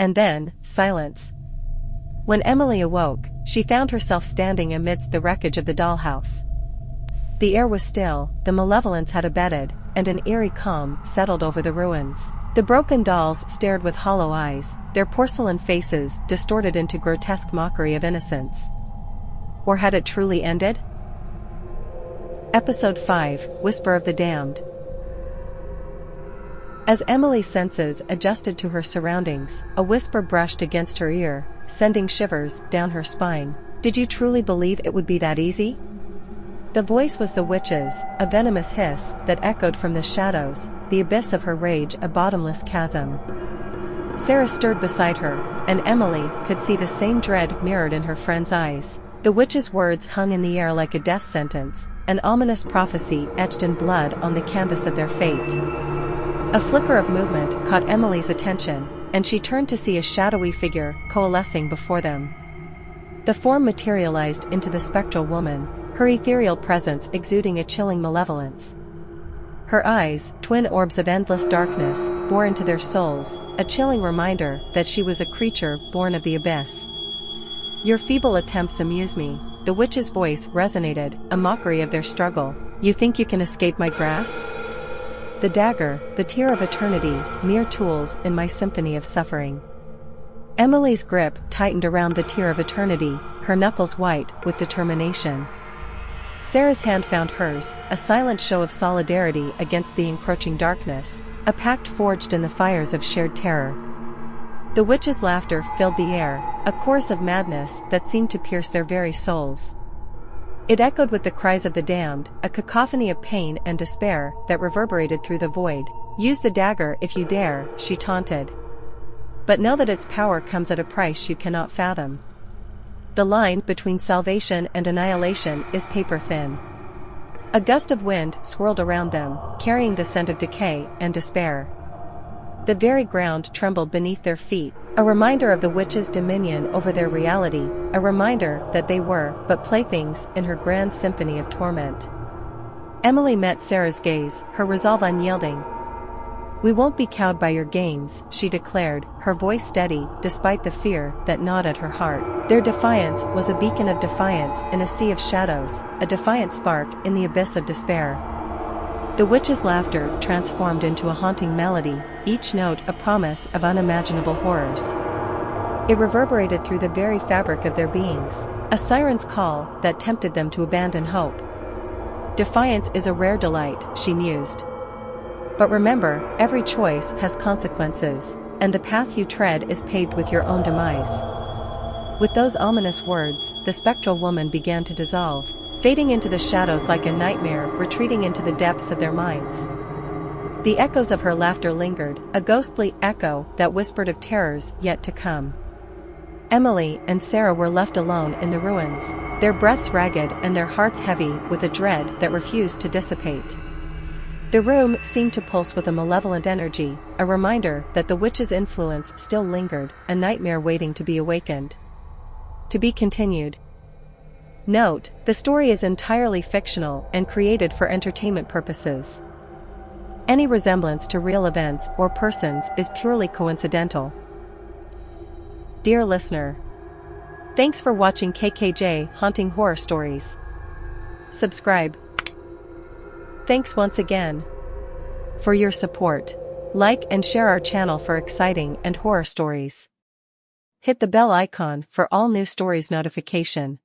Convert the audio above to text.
and then, silence. When Emily awoke, she found herself standing amidst the wreckage of the dollhouse. The air was still, the malevolence had abated, and an eerie calm settled over the ruins. The broken dolls stared with hollow eyes, their porcelain faces distorted into grotesque mockery of innocence. Or had it truly ended? Episode 5, Whisper of the Damned. As Emily's senses adjusted to her surroundings, a whisper brushed against her ear, sending shivers down her spine. Did you truly believe it would be that easy? The voice was the witch's, a venomous hiss that echoed from the shadows, the abyss of her rage a bottomless chasm. Sarah stirred beside her, and Emily could see the same dread mirrored in her friend's eyes. The witch's words hung in the air like a death sentence, an ominous prophecy etched in blood on the canvas of their fate. A flicker of movement caught Emily's attention, and she turned to see a shadowy figure coalescing before them. The form materialized into the spectral woman, her ethereal presence exuding a chilling malevolence. Her eyes, twin orbs of endless darkness, bore into their souls, a chilling reminder that she was a creature born of the abyss. Your feeble attempts amuse me, the witch's voice resonated, a mockery of their struggle. You think you can escape my grasp? The dagger, the tear of eternity, mere tools in my symphony of suffering. Emily's grip tightened around the tear of eternity, her knuckles white with determination. Sarah's hand found hers, a silent show of solidarity against the encroaching darkness, a pact forged in the fires of shared terror. The witch's laughter filled the air, a chorus of madness that seemed to pierce their very souls. It echoed with the cries of the damned, a cacophony of pain and despair that reverberated through the void. Use the dagger if you dare, she taunted. But know that its power comes at a price you cannot fathom. The line between salvation and annihilation is paper thin. A gust of wind swirled around them, carrying the scent of decay and despair. The very ground trembled beneath their feet, a reminder of the witch's dominion over their reality, a reminder that they were but playthings in her grand symphony of torment. Emily met Sarah's gaze, her resolve unyielding. We won't be cowed by your games, she declared, her voice steady despite the fear that gnawed at her heart. Their defiance was a beacon of defiance in a sea of shadows, a defiant spark in the abyss of despair. The witch's laughter transformed into a haunting melody, each note a promise of unimaginable horrors. It reverberated through the very fabric of their beings, a siren's call that tempted them to abandon hope. Defiance is a rare delight, she mused. But remember, every choice has consequences, and the path you tread is paved with your own demise. With those ominous words, the spectral woman began to dissolve, fading into the shadows like a nightmare retreating into the depths of their minds. The echoes of her laughter lingered, a ghostly echo that whispered of terrors yet to come. Emily and Sarah were left alone in the ruins, their breaths ragged and their hearts heavy with a dread that refused to dissipate. The room seemed to pulse with a malevolent energy, a reminder that the witch's influence still lingered, a nightmare waiting to be awakened. To be continued. Note, the story is entirely fictional and created for entertainment purposes. Any resemblance to real events or persons is purely coincidental. Dear listener, thanks for watching KKJ Haunting Horror Stories. Subscribe. Thanks once again for your support. Like and share our channel for exciting and horror stories. Hit the bell icon for all new stories notification.